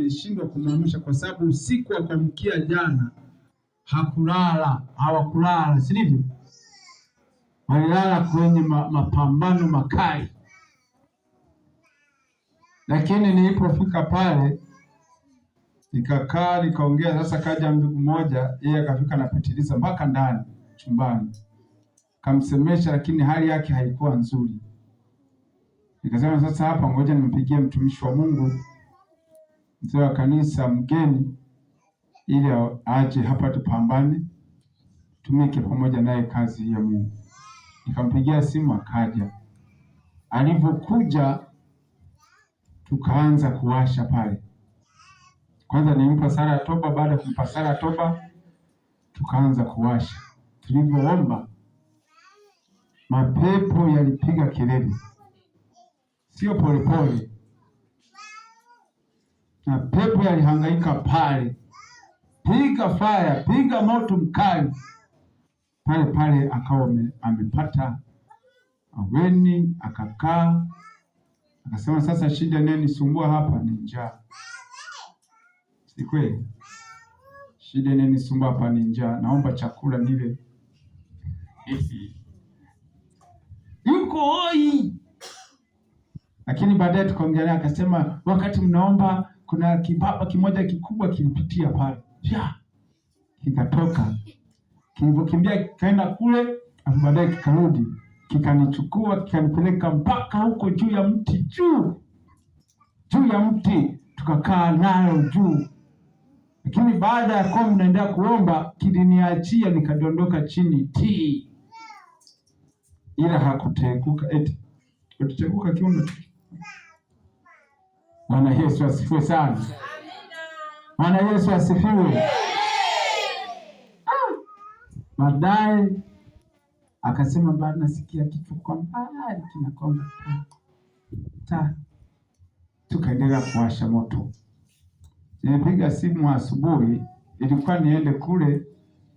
Nilishindwa kumwamsha kwa sababu usiku wa kuamkia jana hawakulala, si ndivyo? Walilala kwenye mapambano makali, lakini nilipofika pale nikakaa nikaongea. Sasa kaja ndugu mmoja, yeye akafika napitiliza mpaka ndani chumbani, kamsemesha, lakini hali yake haikuwa nzuri. Nikasema sasa hapa ngoja nimpigie mtumishi wa Mungu, mzee wa kanisa mgeni, ili aje hapa tupambane, tumike pamoja naye kazi ya Mungu. Nikampigia simu akaja. Alipokuja tukaanza kuwasha pale. Kwanza nilimpa sala ya toba, baada ya kumpa sala ya toba tukaanza kuwasha. Tulivyoomba mapepo yalipiga kelele, sio polepole. Na pepo yalihangaika pale, piga fire, piga moto mkali pale pale. Akawa amepata aweni, akakaa, akasema sasa shida nini sumbua hapa? Ni njaa. Si kweli? Shida nini sumbua hapa? Ni njaa, naomba chakula nile. Yuko hoi. Lakini baadaye tukaongea, akasema wakati mnaomba kuna kibaba kimoja kikubwa kilipitia pale, kikatoka, kilivyokimbia kikaenda kule, baadaye kikarudi, kikanichukua kikanipeleka mpaka huko juu ya mti, juu ya mti, tukakaa nayo juu. Lakini baada ya kuwa mnaendelea kuomba, kiliniachia nikadondoka chini ila hakuteguka, kuteguka kiuno. Bwana Yesu asifiwe sana. Bwana Yesu asifiwe. Baadaye akasema bado nasikia kitu kwa mbali kinakonga ta. Tukaendelea kuwasha moto. Nilipiga simu asubuhi, ilikuwa niende kule,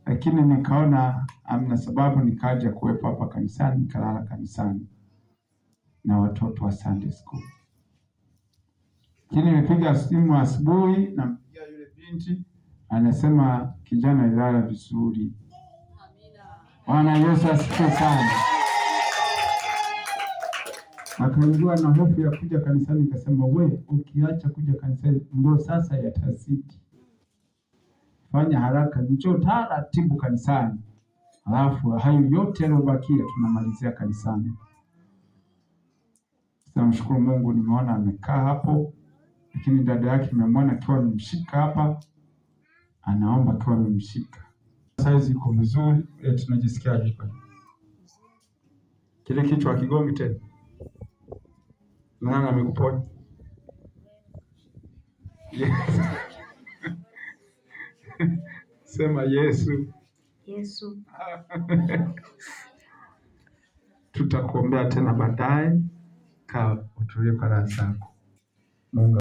lakini nikaona amna sababu, nikaja kuwepo hapa kanisani, nikalala kanisani na watoto wa Sunday school. Lakini nilipiga simu asubuhi, nampigia yule binti, anasema kijana ilala vizuri. Bwana Yesu asifiwe sana. Akaingiwa na hofu ya kuja kanisani, nikasema ukiacha kuja kanisani ndio sasa yatazidi. Fanya haraka, njoo taratibu kanisani, alafu hayo yote yaliyobakia tunamalizia kanisani. Namshukuru Mungu, nimeona amekaa hapo, lakini dada yake nimemwona akiwa amemshika hapa, anaomba akiwa amemshika. Saizi iko vizuri, tunajisikiaje kwa kile kichwa kigongi tena? Mwana amekuponya. Yes. Sema Yesu. Yesu. Tutakuombea tena baadaye, kaa utulie kwa raha zako. Mungu